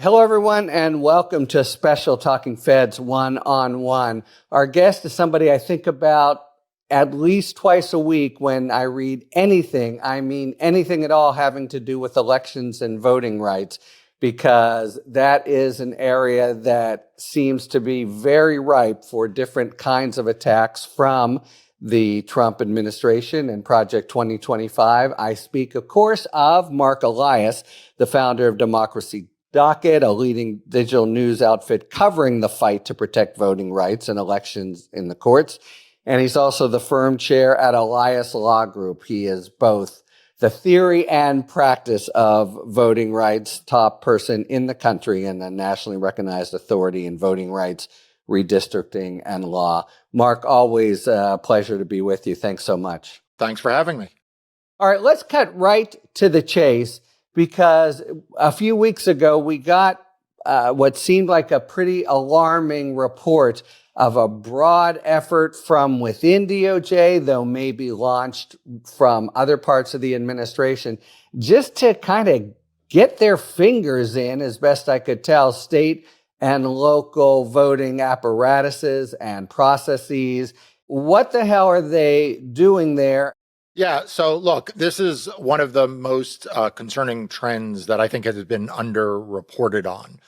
Hello, everyone, and welcome to Special Talking Feds One-on-One. Our guest is somebody I think about at least twice a week when I read anything, I mean anything at all having to do with elections and voting rights, because that is an area that seems to be very ripe for different kinds of attacks from the Trump administration and Project 2025. I speak, of course, of Marc Elias, the founder of Democracy Docket, a leading digital news outfit covering the fight to protect voting rights and elections in the courts. And he's also the firm chair at Elias Law Group. He is both the theory and practice of voting rights top person in the country and a nationally recognized authority in voting rights, redistricting, and law. Marc, always a pleasure to be with you. Thanks so much. Thanks for having me. All right, let's cut right to the chase, because a few weeks ago we got what seemed like a pretty alarming report of a broad effort from within DOJ, though maybe launched from other parts of the administration, just to kind of get their fingers in, as best I could tell, state and local voting apparatuses and processes. What the hell are they doing there? Yeah, so look, this is one of the most concerning trends that I think has been underreported on.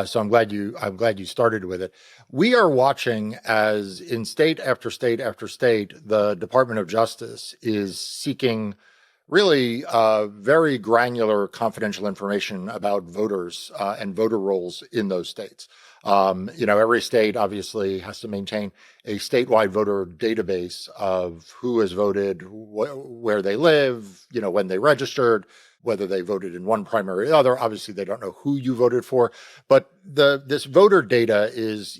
So I'm glad you started with it. We are watching as in state after state after state, the Department of Justice is seeking really very granular confidential information about voters and voter rolls in those states. Every state obviously has to maintain a statewide voter database of who has voted, where they live, when they registered, whether they voted in one primary or the other. Obviously, they don't know who you voted for, but this voter data is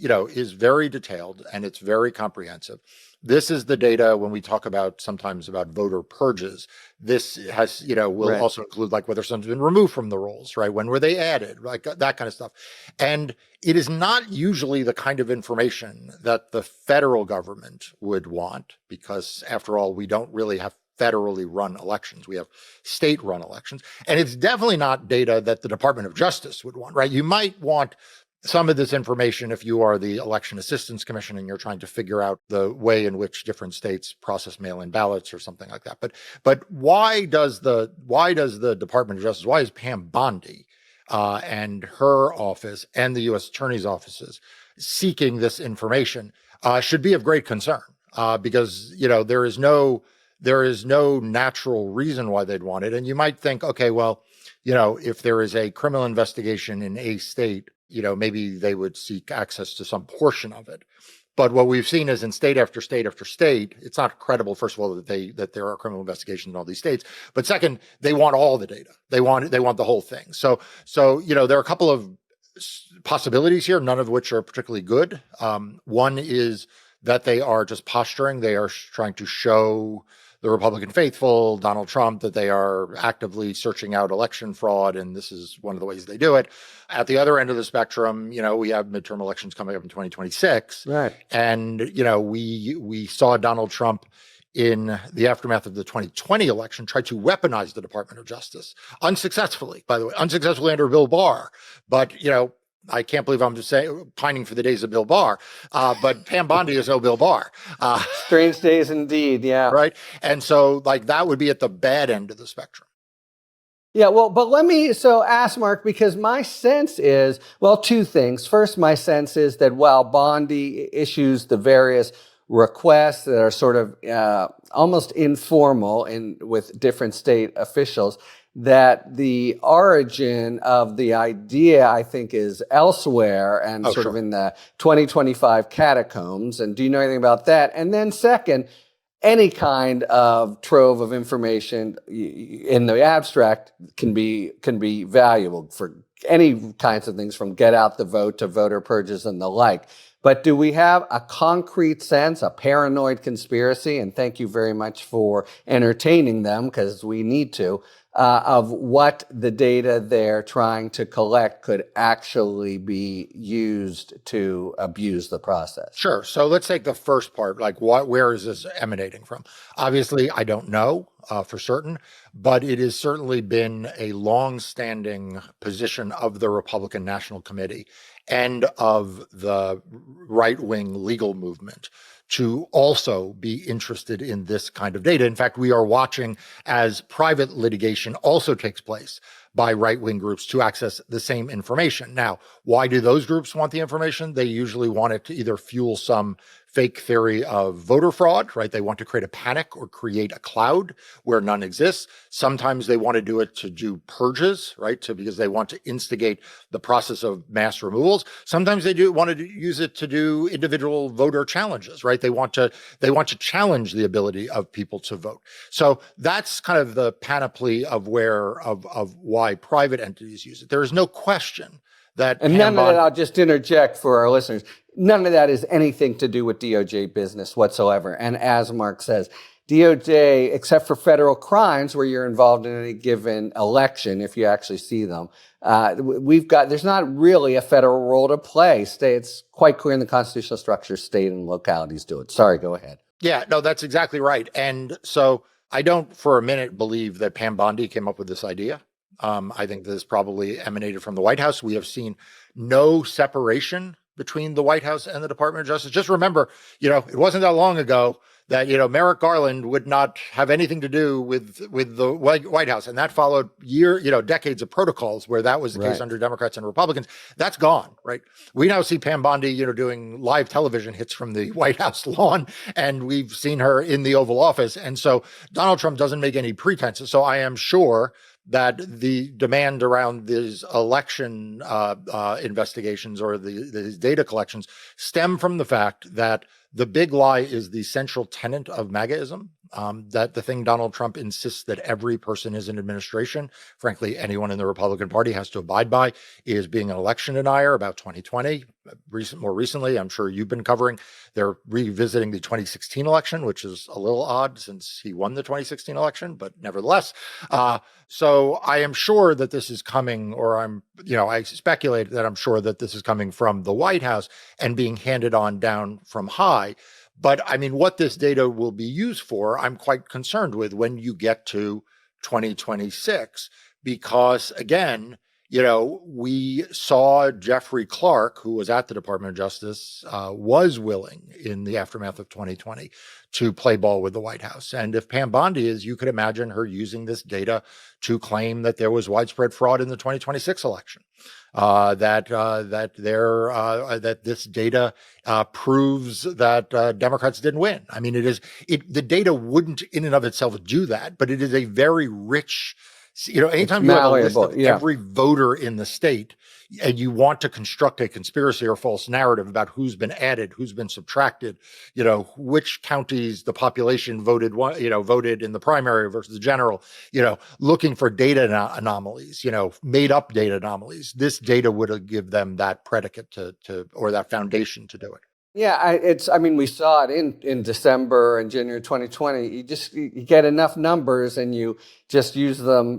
very detailed and it's very comprehensive. This is the data when we talk about sometimes about voter purges. This has, will Right. also include like whether someone's been removed from the rolls, right? When were they added, like that kind of stuff. And it is not usually the kind of information that the federal government would want, because after all, we don't really have federally run elections. We have state run elections. And it's definitely not data that the Department of Justice would want, right? You might want some of this information if you are the Election Assistance Commission and you're trying to figure out the way in which different states process mail-in ballots or something like that. But why does the Department of Justice, why is Pam Bondi and her office and the U.S. Attorney's offices seeking this information should be of great concern because there is no natural reason why they'd want it. And you might think, okay, well, if there is a criminal investigation in a state, maybe they would seek access to some portion of it. But what we've seen is in state after state after state, it's not credible, first of all, that there are criminal investigations in all these states. But second, they want all the data. They want the whole thing. So there are a couple of possibilities here, none of which are particularly good. One is that they are just posturing. They are trying to show the Republican faithful, Donald Trump, that they are actively searching out election fraud, and this is one of the ways they do it. At the other end of the spectrum, we have midterm elections coming up in 2026. Right. And, we saw Donald Trump in the aftermath of the 2020 election try to weaponize the Department of Justice, unsuccessfully, by the way, unsuccessfully under Bill Barr. But, I can't believe I'm just saying pining for the days of Bill Barr, but Pam Bondi is no Bill Barr. Strange days indeed, yeah. Right. And so that would be at the bad end of the spectrum. Yeah, well, but let me ask Marc, because my sense is, well, two things. First, my sense is that while Bondi issues the various requests that are sort of almost informal with different state officials, that the origin of the idea, I think, is elsewhere and of in the 2025 catacombs. And do you know anything about that? And then second, any kind of trove of information in the abstract can be valuable for any kinds of things, from get out the vote to voter purges and the like. But do we have a concrete sense, a paranoid conspiracy? And thank you very much for entertaining them, because we need to, of what the data they're trying to collect could actually be used to abuse the process? Sure. So let's take the first part. Like, where is this emanating from? Obviously, I don't know for certain, but it has certainly been a long-standing position of the Republican National Committee and of the right-wing legal movement to also be interested in this kind of data. In fact, we are watching as private litigation also takes place by right-wing groups to access the same information. Now, why do those groups want the information? They usually want it to either fuel some fake theory of voter fraud, right? They want to create a panic or create a cloud where none exists. Sometimes they want to do it to do purges, right? Because they want to instigate the process of mass removals. Sometimes they want to use it to do individual voter challenges, right? They want to challenge the ability of people to vote. So that's kind of the panoply of why private entities use it. There is no question that. And none of that, I'll just interject for our listeners, none of that is anything to do with DOJ business whatsoever. And as Mark says, DOJ, except for federal crimes where you're involved in any given election, if you actually see them, there's not really a federal role to play. It's quite clear in the constitutional structure, state and localities do it. Sorry, go ahead. Yeah, no, that's exactly right. And so I don't for a minute believe that Pam Bondi came up with this idea. I think this probably emanated from the White House. We have seen no separation between the White House and the Department of Justice. Just remember, it wasn't that long ago that, Merrick Garland would not have anything to do with the White House. And that followed decades of protocols where that was the case under Democrats and Republicans. That's gone, right? We now see Pam Bondi, doing live television hits from the White House lawn, and we've seen her in the Oval Office. And so Donald Trump doesn't make any pretenses. So I am sure that the demand around these election investigations or these data collections stem from the fact that the big lie is the central tenet of MAGAism, that the thing Donald Trump insists that every person is in administration, frankly, anyone in the Republican Party has to abide by, is being an election denier about 2020. More recently, I'm sure you've been covering, they're revisiting the 2016 election, which is a little odd since he won the 2016 election, but nevertheless. So I am sure that this is coming, or I speculate that I'm sure that this is coming from the White House and being handed on down from high. But I mean, what this data will be used for, I'm quite concerned with when you get to 2026, because again, we saw Jeffrey Clark, who was at the Department of Justice, was willing in the aftermath of 2020 to play ball with the White House. And if Pam Bondi is, you could imagine her using this data to claim that there was widespread fraud in the 2026 election. That this data proves that Democrats didn't win. I mean, the data wouldn't in and of itself do that, but it is a very rich. Anytime you have a list of every voter in the state and you want to construct a conspiracy or false narrative about who's been added, who's been subtracted, which counties the population voted in the primary versus the general, looking for data anomalies, made up data anomalies. This data would give them that predicate or that foundation to do it. Yeah, we saw it in December and January 2020. You get enough numbers and you just use them,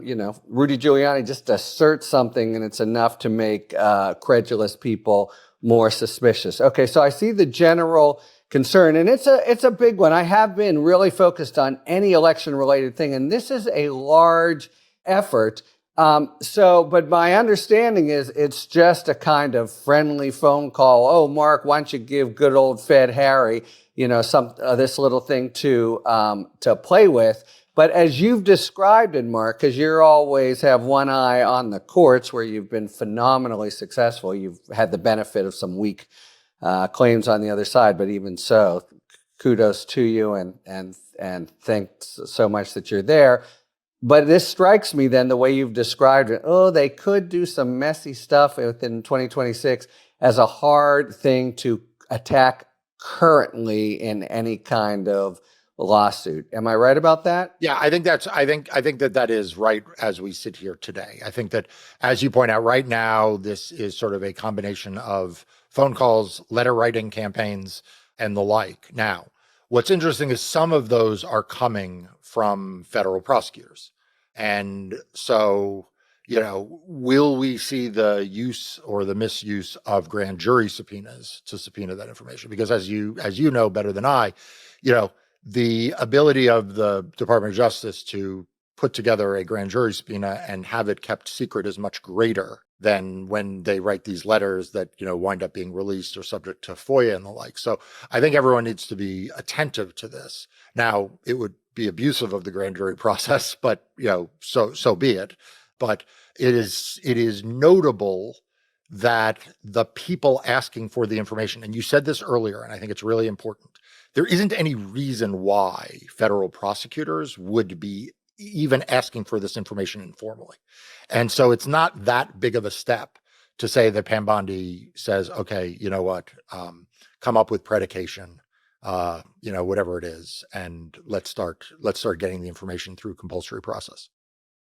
Rudy Giuliani just asserts something and it's enough to make credulous people more suspicious. Okay, so I see the general concern, and it's a big one. I have been really focused on any election related thing, and this is a large effort. But my understanding is it's just a kind of friendly phone call. Oh, Mark, why don't you give good old Fed Harry, this little thing to play with. But as you've described it, Mark, because you always have one eye on the courts where you've been phenomenally successful. You've had the benefit of some weak claims on the other side, but even so, kudos to you and thanks so much that you're there. But this strikes me then, the way you've described it, they could do some messy stuff within 2026 as a hard thing to attack currently in any kind of lawsuit. Am I right about that? Yeah, I think that is right as we sit here today. I think that, as you point out, right now, this is sort of a combination of phone calls, letter writing campaigns, and the like. Now, what's interesting is some of those are coming from federal prosecutors. And so, will we see the use or the misuse of grand jury subpoenas to subpoena that information? Because as you know better than I, the ability of the Department of Justice to put together a grand jury subpoena and have it kept secret is much greater than when they write these letters that, wind up being released or subject to FOIA and the like. So I think everyone needs to be attentive to this. Now, it would be abusive of the grand jury process, but, so be it. But it is notable that the people asking for the information, and you said this earlier, and I think it's really important, there isn't any reason why federal prosecutors would be even asking for this information informally. And so it's not that big of a step to say that Pam Bondi says, okay, you know what, come up with predication, whatever it is, and let's start getting the information through compulsory process.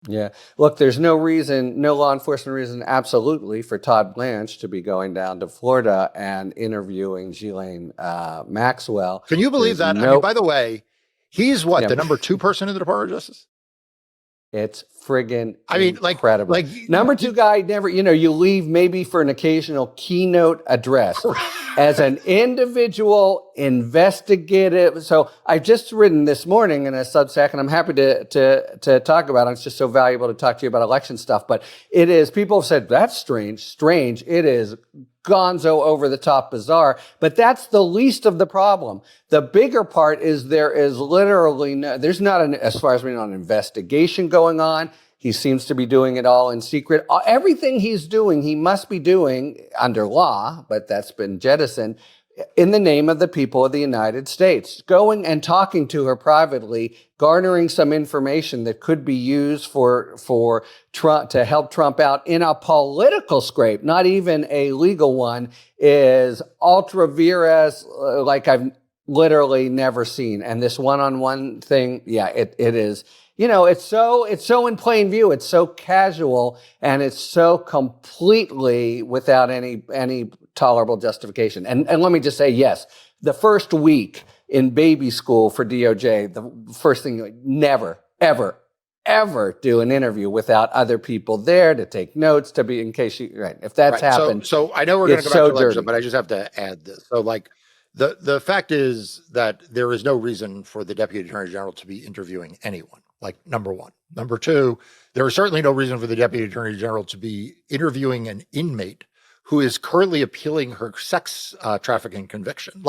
Yeah. Look, there's no law enforcement reason, absolutely, for Todd Blanche to be going down to Florida and interviewing Ghislaine Maxwell. Can you believe that? I mean, by the way, he's the number 2 person in the Department of Justice? It's friggin' incredible. Number 2 guy never, you leave maybe for an occasional keynote address as an individual investigative. So I've just written this morning in a Substack, and I'm happy to talk about it. It's just so valuable to talk to you about election stuff. But it is, people have said, that's strange. It is gonzo, over the top, bizarre, but that's the least of the problem. The bigger part is there is literally there's not as far as we know, an investigation going on. He seems to be doing it all in secret. Everything he's doing, he must be doing under law, but that's been jettisoned, in the name of the people of the United States. Going and talking to her privately, garnering some information that could be used for Trump, to help Trump out in a political scrape, not even a legal one, is ultra vires like I've literally never seen. And this one-on-one thing, yeah, it is. It's so in plain view. It's so casual, and it's so completely without any tolerable justification. And let me just say, yes, the first week in baby school for DOJ, the first thing, never, ever, ever do an interview without other people there to take notes, to be in case if that's happened. So I know we're going to go back to election, but I just have to add this. So the fact is that there is no reason for the Deputy Attorney General to be interviewing anyone. Number 1. Number 2, there is certainly no reason for the Deputy Attorney General to be interviewing an inmate who is currently appealing her sex trafficking conviction.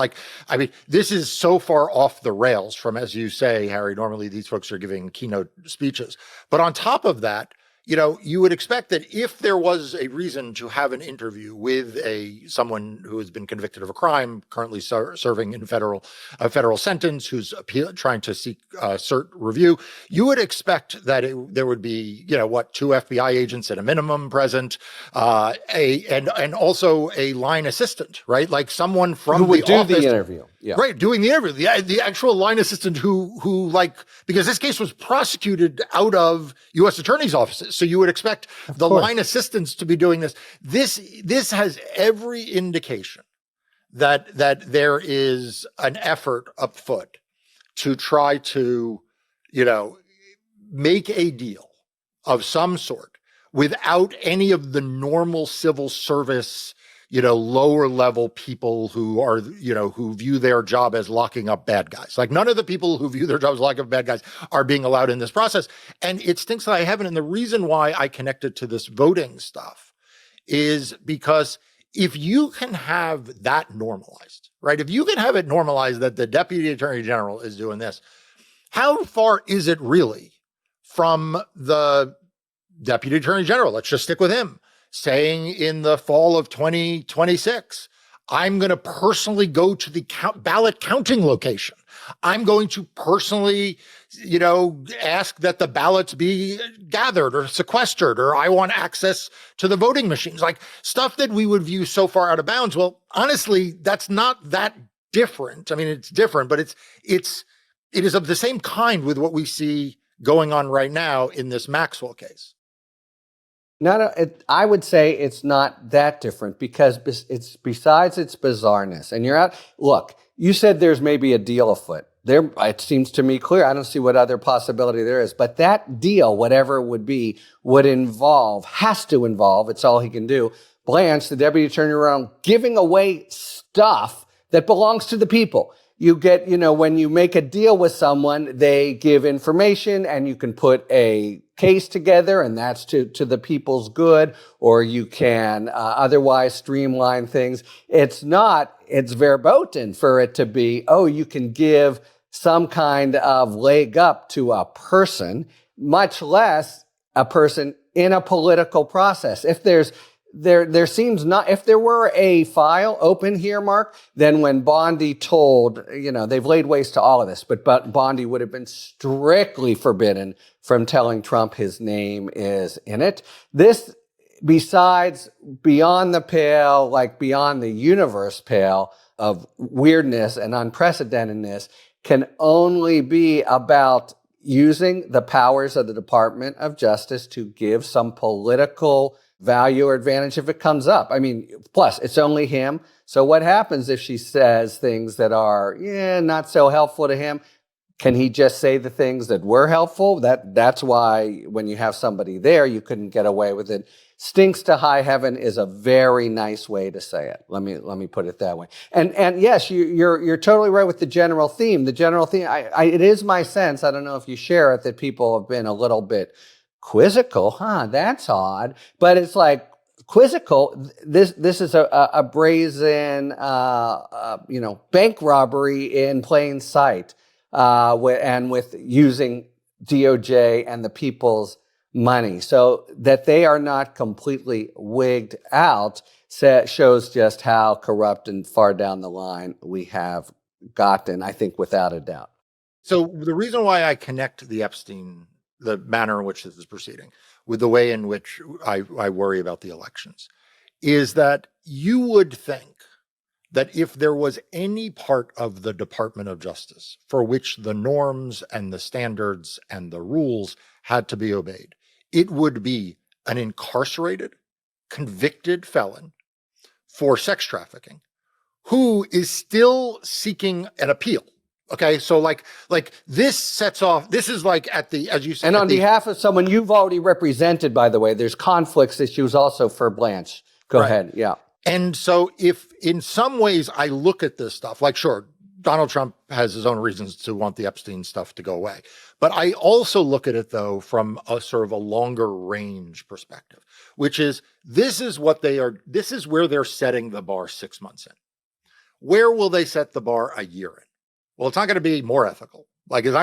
This is so far off the rails from, as you say, Harry, normally these folks are giving keynote speeches. But on top of that, you would expect that if there was a reason to have an interview with someone who has been convicted of a crime, currently serving in a federal sentence, who's trying to seek cert review, you would expect that there would be, 2 FBI agents at a minimum present, and also a line assistant, right? Like someone from who would do office, the interview. Yeah. Right, doing the interview, the actual line assistant who because this case was prosecuted out of U.S. attorney's offices, so you would expect the line assistants to be doing this. This has every indication that there is an effort afoot to try to, make a deal of some sort without any of the normal civil service, lower level people who are, who view their job as locking up bad guys. None of the people who view their job as locking up bad guys are being allowed in this process. And it stinks that I haven't. And the reason why I connected to this voting stuff is because if you can have that normalized, right? If you can have it normalized that the Deputy Attorney General is doing this, how far is it really from the Deputy Attorney General? Let's just stick with him, saying in the fall of 2026, I'm going to personally go to the ballot counting location. I'm going to personally, ask that the ballots be gathered or sequestered, or I want access to the voting machines, stuff that we would view so far out of bounds. Well, honestly, that's not that different. I mean, it's different, but it's it is of the same kind with what we see going on right now in this Maxwell case. I would say it's not that different because it's besides its bizarreness. And you're out. Look, you said there's maybe a deal afoot. There, it seems to me clear. I don't see what other possibility there is. But that deal, whatever it would be, has to involve. It's all he can do. Blanche, the deputy attorney general, giving away stuff that belongs to the people. You get, when you make a deal with someone, they give information and you can put a case together and that's to the people's good, or you can otherwise streamline things. It's verboten for it to be, you can give some kind of leg up to a person, much less a person in a political process. If there seems not, if there were a file open here, Mark, then when Bondi told, they've laid waste to all of this, but Bondi would have been strictly forbidden from telling Trump his name is in it. This, besides beyond the pale, like beyond the universe pale of weirdness and unprecedentedness, can only be about using the powers of the Department of Justice to give some political value or advantage if it comes up. I mean, plus it's only him. So what happens if she says things that are, not so helpful to him? Can he just say the things that were helpful? That's why when you have somebody there, you couldn't get away with it. Stinks to high heaven is a very nice way to say it. Let me put it that way. And yes, you're totally right with the general theme. The general theme, it is my sense, I don't know if you share it, that people have been a little bit quizzical. That's odd. But it's like quizzical. This is a brazen, bank robbery in plain sight, and with using DOJ and the people's money. So that they are not completely wigged out shows just how corrupt and far down the line we have gotten, I think, without a doubt. So the reason why I connect the manner in which this is proceeding with the way in which I worry about the elections is that you would think that if there was any part of the Department of Justice for which the norms and the standards and the rules had to be obeyed, it would be an incarcerated, convicted felon for sex trafficking who is still seeking an appeal. Okay, so like this sets off, this is like as you said. And on behalf of someone you've already represented, by the way, there's conflicts issues also for Blanche. Go ahead, yeah. And so if in some ways I look at this stuff, like sure, Donald Trump has his own reasons to want the Epstein stuff to go away. But I also look at it, though, from a sort of a longer range perspective, which is this is where they're setting the bar 6 months in. Where will they set the bar a year in? Well, it's not going to be more ethical. Like, it's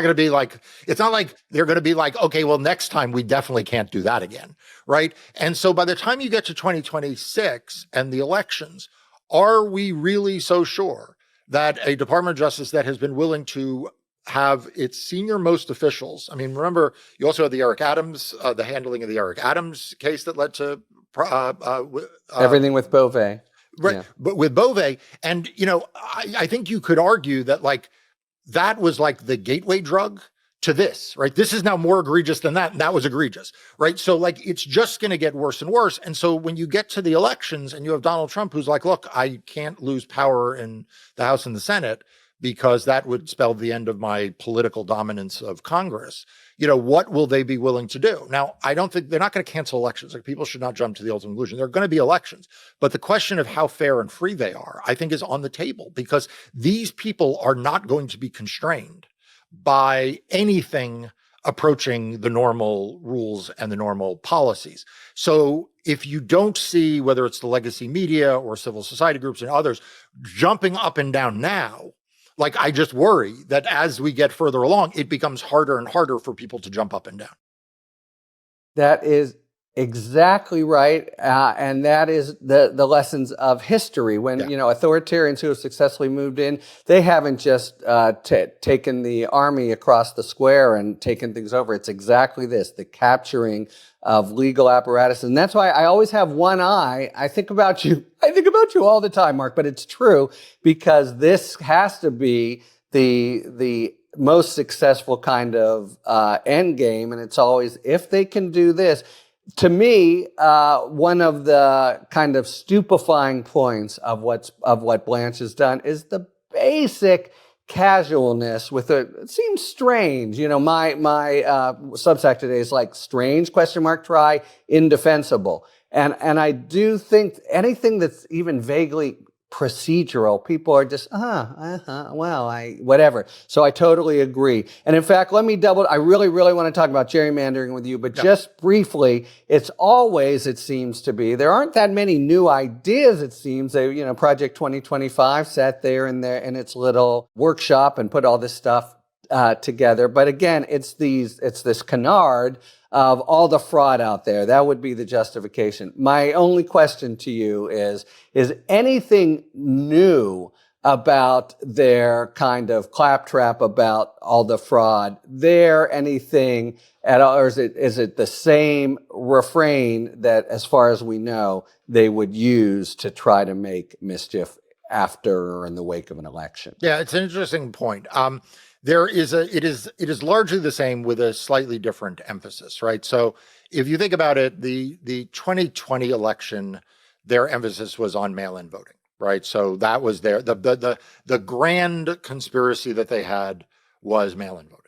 not like they're going to be like, okay, well, next time we definitely can't do that again. Right. And so by the time you get to 2026 and the elections, are we really so sure that a Department of Justice that has been willing to have its senior most officials? I mean, remember, you also had the Eric Adams, the handling of the Eric Adams case that led to everything with Beauvais. Right. Yeah. But with Beauvais, and, I think you could argue that that was like the gateway drug to this, right? This is now more egregious than that. And that was egregious, right? So it's just going to get worse and worse. And so when you get to the elections and you have Donald Trump, who's like, look, I can't lose power in the House and the Senate because that would spell the end of my political dominance of Congress. What will they be willing to do? Now, I don't think they're not going to cancel elections. Like, people should not jump to the ultimate conclusion. There are going to be elections, but the question of how fair and free they are, I think, is on the table because these people are not going to be constrained by anything approaching the normal rules and the normal policies. So if you don't see, whether it's the legacy media or civil society groups and others jumping up and down now, I just worry that as we get further along, it becomes harder and harder for people to jump up and down. That is exactly right. And that is the lessons of history. When, authoritarians who have successfully moved in, they haven't just taken the army across the square and taken things over. It's exactly this, the capturing of legal apparatus. And that's why I always have one eye. I think about you all the time, Mark, but it's true because this has to be the most successful kind of end game, and it's always if they can do this. To me, one of the kind of stupefying points of what Blanche has done is the basic casualness with it seems strange. My Substack today is like strange ? Try indefensible, and I do think anything that's even vaguely procedural, people are just, whatever. So I totally agree. And in fact, I really, really want to talk about gerrymandering with you, but just briefly, it's always, it seems to be, there aren't that many new ideas, it seems. Project 2025 sat there in its little workshop and put all this stuff together. But again, it's this canard of all the fraud out there. That would be the justification. My only question to you is anything new about their kind of claptrap about all the fraud there, anything at all, or is it the same refrain that, as far as we know, they would use to try to make mischief after or in the wake of an election? Yeah, it's an interesting point. It is largely the same with a slightly different emphasis, right? So if you think about it, the 2020 election, their emphasis was on mail-in voting, right? So that was the grand conspiracy that they had was mail-in voting.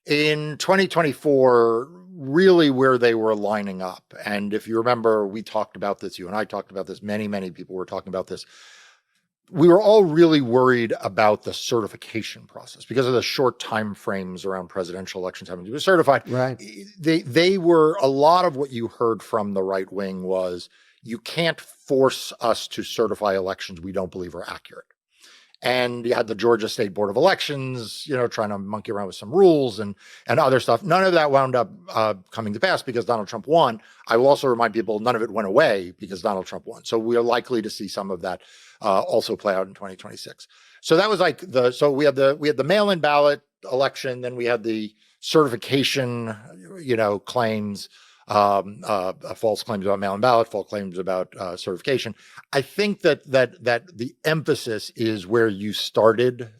In 2024, really where they were lining up, and if you remember, we talked about this, you and I talked about this, many people were talking about this. We were all really worried about the certification process because of the short time frames around presidential elections having to be certified. Right. They were, a lot of what you heard from the right wing was, you can't force us to certify elections we don't believe are accurate. And you had the Georgia State Board of Elections, trying to monkey around with some rules and other stuff. None of that wound up coming to pass because Donald Trump won. I will also remind people, none of it went away because Donald Trump won. So we are likely to see some of that also play out in 2026. So that was like we had the mail-in ballot election, then we had the certification, claims, false claims about mail-in ballot, false claims about certification. I think that the emphasis is where you started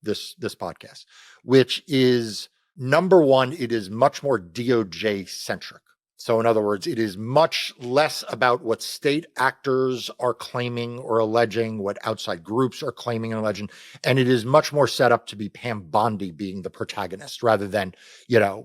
this podcast, which is, number one, it is much more DOJ centric. So in other words, it is much less about what state actors are claiming or alleging, what outside groups are claiming and alleging, and it is much more set up to be Pam Bondi being the protagonist rather than,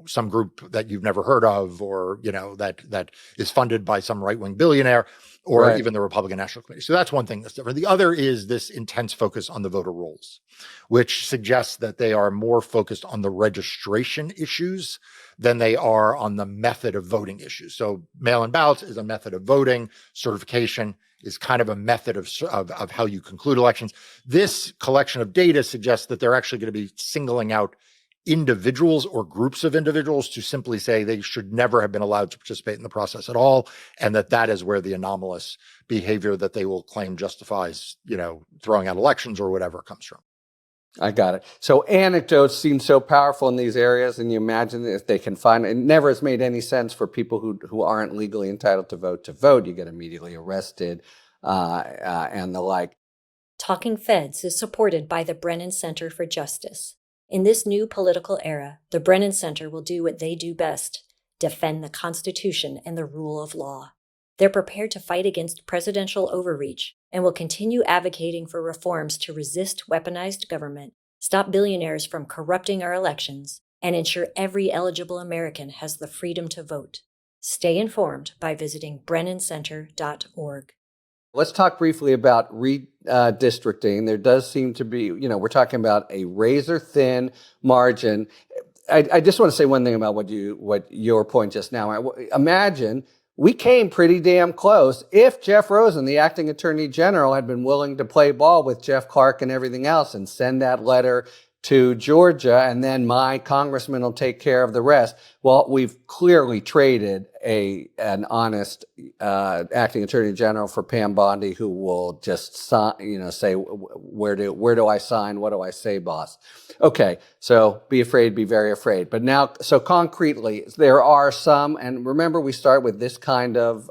some group that you've never heard of or, that is funded by some right-wing billionaire or even the Republican National Committee. So that's one thing that's different. The other is this intense focus on the voter rolls, which suggests that they are more focused on the registration issues than they are on the method of voting issues. So mail-in ballots is a method of voting. Certification is kind of a method of how you conclude elections. This collection of data suggests that they're actually going to be singling out individuals or groups of individuals to simply say they should never have been allowed to participate in the process at all, and that is where the anomalous behavior that they will claim justifies, throwing out elections or whatever comes from. I got it. So anecdotes seem so powerful in these areas, and you imagine if they can find it never has made any sense for people who aren't legally entitled to vote. You get immediately arrested and the like. Talking Feds is supported by the Brennan Center for Justice. In this new political era, the Brennan Center will do what they do best: defend the Constitution and the rule of law. They're prepared to fight against presidential overreach and will continue advocating for reforms to resist weaponized government, stop billionaires from corrupting our elections, and ensure every eligible American has the freedom to vote. Stay informed by visiting BrennanCenter.org. Let's talk briefly about redistricting. There does seem to be, we're talking about a razor-thin margin. I just want to say one thing about what your point just now. Imagine we came pretty damn close. If Jeff Rosen, the acting attorney general, had been willing to play ball with Jeff Clark and everything else and send that letter to Georgia, and then my congressman will take care of the rest. Well, we've clearly traded an honest acting attorney general for Pam Bondi, who will just say, where do I sign? What do I say, boss? Okay, so be afraid, be very afraid. But now, so concretely, there are some, and remember, we start with this kind of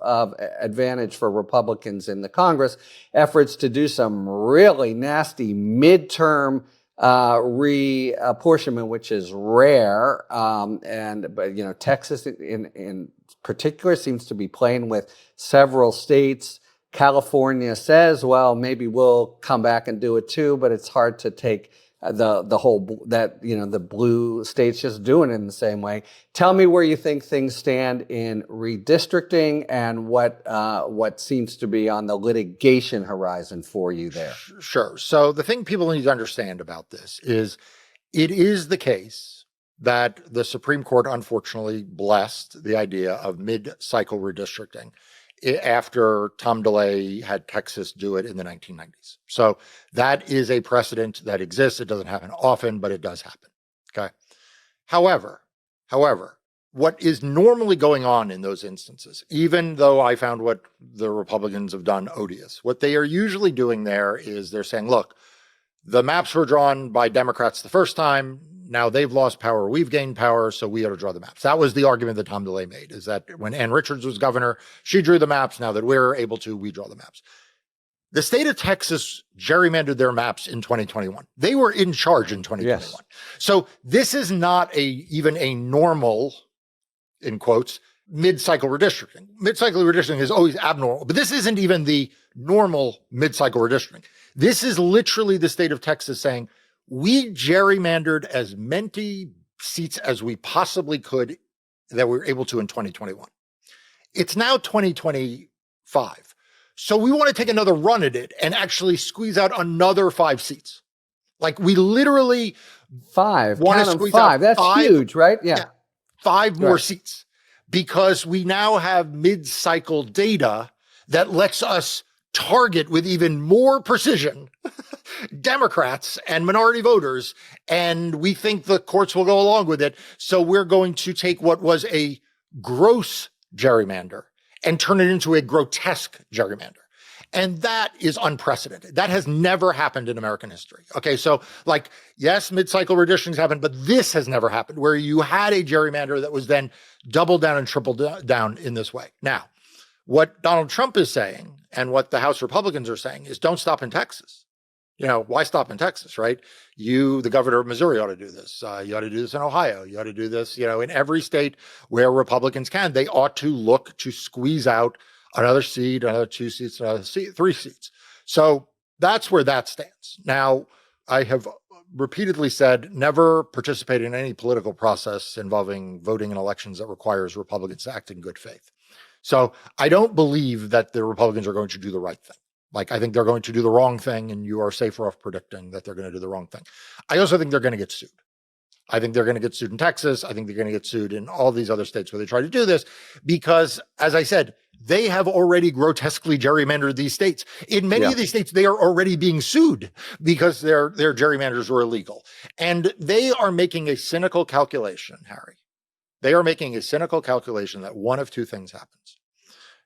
advantage for Republicans in the Congress, efforts to do some really nasty midterm reapportionment, which is rare. But Texas in particular seems to be playing with several states. California says, well, maybe we'll come back and do it too, but it's hard to take the whole that the blue states just doing it in the same way. Tell me where you think things stand in redistricting and what seems to be on the litigation horizon for you there. Sure. So the thing people need to understand about this is it is the case that the Supreme Court unfortunately blessed the idea of mid-cycle redistricting after Tom DeLay had Texas do it in the 1990s. So that is a precedent that exists. It doesn't happen often, but it does happen. Okay. However, what is normally going on in those instances, even though I found what the Republicans have done odious, what they are usually doing there is they're saying, look, the maps were drawn by Democrats the first time. Now they've lost power. We've gained power. So we ought to draw the maps. That was the argument that Tom DeLay made, is that when Ann Richards was governor, she drew the maps. Now that we're able to, we draw the maps. The state of Texas gerrymandered their maps in 2021. They were in charge in 2021. Yes. So this is not even a normal, in quotes, mid-cycle redistricting. Mid-cycle redistricting is always abnormal, but this isn't even the normal mid-cycle redistricting. This is literally the state of Texas saying, we gerrymandered as many seats as we possibly could that we were able to in 2021. It's now 2025. So we want to take another run at it and actually squeeze out another 5 seats. Like we literally want to squeeze 5. out That's 5, huge, right? Yeah. 5 more seats, because we now have mid-cycle data that lets us target with even more precision Democrats and minority voters, and we think the courts will go along with it. So we're going to take what was a gross gerrymander and turn it into a grotesque gerrymander. And that is unprecedented. That has never happened in American history. Okay, so yes, mid-cycle redistricting happened, but this has never happened, where you had a gerrymander that was then doubled down and tripled down in this way. Now, what Donald Trump is saying and what the House Republicans are saying is don't stop in Texas. Why stop in Texas, right? You, the governor of Missouri, ought to do this. You ought to do this in Ohio. You ought to do this, in every state where Republicans can. They ought to look to squeeze out another seat, another 2 seats, another 3 seats. So that's where that stands. Now, I have repeatedly said never participate in any political process involving voting in elections that requires Republicans to act in good faith. So I don't believe that the Republicans are going to do the right thing. I think they're going to do the wrong thing, and you are safer off predicting that they're going to do the wrong thing. I also think they're going to get sued. I think they're going to get sued in Texas. I think they're going to get sued in all these other states where they try to do this because, as I said, they have already grotesquely gerrymandered these states. In many of these states, they are already being sued because their gerrymanders were illegal. And they are making a cynical calculation, Harry. They are making a cynical calculation that one of 2 things happens.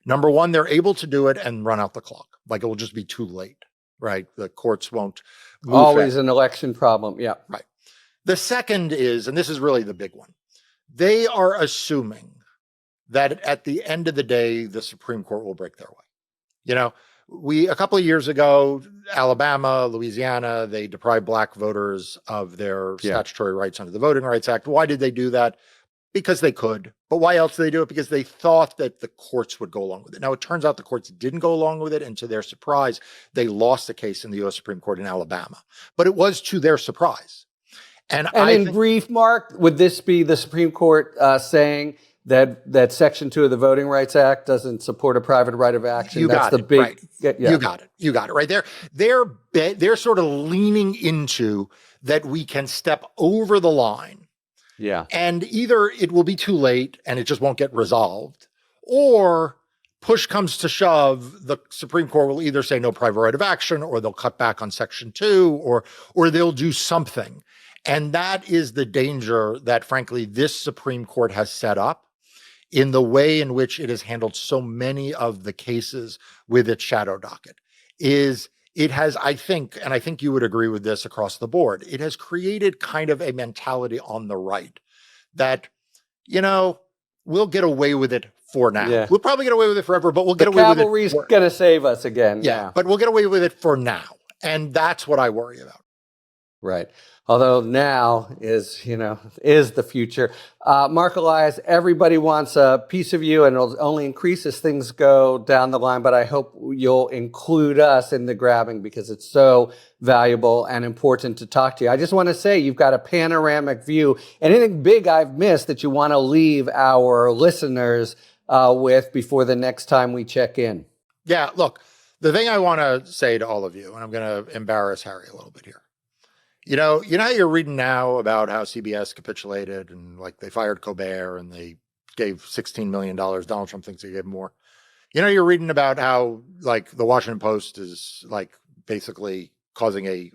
Number one, they're able to do it and run out the clock. It will just be too late, right? The courts won't move Always fast. An election problem, yeah. Right. The second is, and this is really the big one, they are assuming that at the end of the day, the Supreme Court will break their way. A couple of years ago, Alabama, Louisiana, they deprived Black voters of their statutory rights under the Voting Rights Act. Why did they do that? Because they could. But why else did they do it? Because they thought that the courts would go along with it. Now, it turns out the courts didn't go along with it. And to their surprise, they lost the case in the U.S. Supreme Court in Alabama. But it was to their surprise. And in brief, Mark, would this be the Supreme Court saying that Section 2 of the Voting Rights Act doesn't support a private right of action? You got it. Right. Yeah. You got it. You got it right there. They're sort of leaning into that we can step over the line. Yeah. And either it will be too late and it just won't get resolved, or push comes to shove, the Supreme Court will either say no private right of action, or they'll cut back on Section 2, or they'll do something. And that is the danger that, frankly, this Supreme Court has set up in the way in which it has handled so many of the cases with its shadow docket. It has, I think, and I think you would agree with this across the board, it has created kind of a mentality on the right that, we'll get away with it for now. Yeah. We'll probably get away with it forever, but we'll get away with it. The cavalry's going to save us again. Yeah, but we'll get away with it for now. And that's what I worry about. Right. Although now is the future. Marc Elias, everybody wants a piece of you, and it'll only increase as things go down the line. But I hope you'll include us in the grabbing because it's so valuable and important to talk to you. I just want to say you've got a panoramic view. Anything big I've missed that you want to leave our listeners with before the next time we check in? Yeah, look, the thing I want to say to all of you, and I'm going to embarrass Harry a little bit here. You know how you're reading now about how CBS capitulated and like they fired Colbert and they gave $16 million. Donald Trump thinks they gave more. You're reading about how like the Washington Post is like basically causing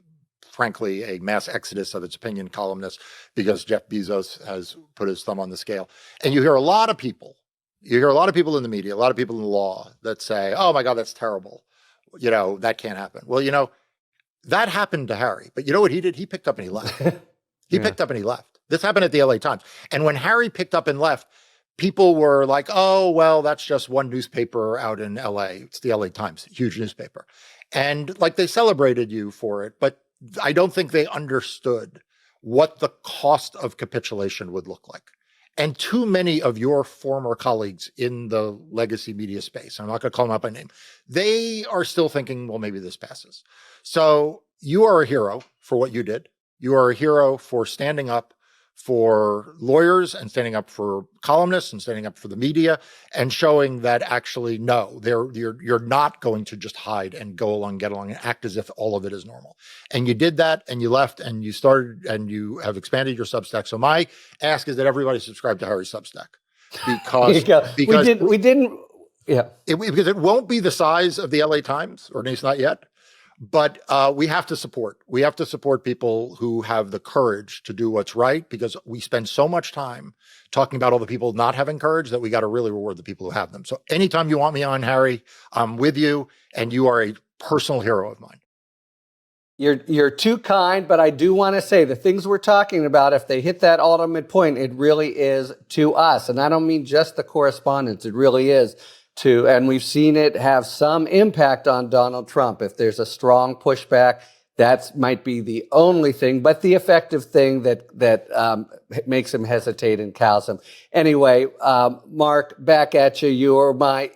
frankly, a mass exodus of its opinion columnists because Jeff Bezos has put his thumb on the scale. And you hear a lot of people in the media, a lot of people in the law that say, oh my God, that's terrible. That can't happen. Well, that happened to Harry, but you know what he did? He picked up and he left. Picked up and he left. This happened at the LA Times. And when Harry picked up and left, people were like, oh, well, that's just one newspaper out in LA. It's the LA Times, huge newspaper. And like they celebrated you for it, but I don't think they understood what the cost of capitulation would look like. And too many of your former colleagues in the legacy media space, I'm not going to call them out by name, they are still thinking, well, maybe this passes. So you are a hero for what you did. You are a hero for standing up for lawyers and standing up for columnists and standing up for the media and showing that actually, no, you're not going to just hide and go along, get along and act as if all of it is normal. And you did that and you left and you started and you have expanded your Substack. So my ask is that everybody subscribe to Harry's Substack because we didn't. Yeah, because it won't be the size of the LA Times, or at least not yet. But we have to support. We have to support people who have the courage to do what's right, because we spend so much time talking about all the people not having courage that we got to really reward the people who have them. So anytime you want me on, Harry, I'm with you, and you are a personal hero of mine. You're too kind, but I do want to say the things we're talking about, if they hit that ultimate point, it really is to us. And I don't mean just the correspondence. It really is and we've seen it have some impact on Donald Trump. If there's a strong pushback, that might be the only thing, but the effective thing that makes him hesitate and cows him. Anyway, Marc, back at you. You're my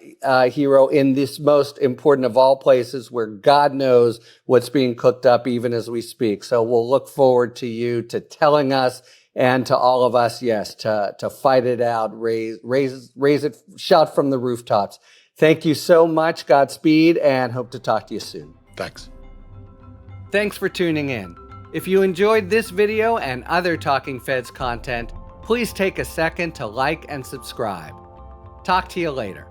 hero in this most important of all places where God knows what's being cooked up even as we speak. So we'll look forward to you to telling us and to all of us, yes, to fight it out, raise it, shout from the rooftops. Thank you so much. Godspeed, and hope to talk to you soon. Thanks. Thanks for tuning in. If you enjoyed this video and other Talking Feds content, please take a second to like and subscribe. Talk to you later.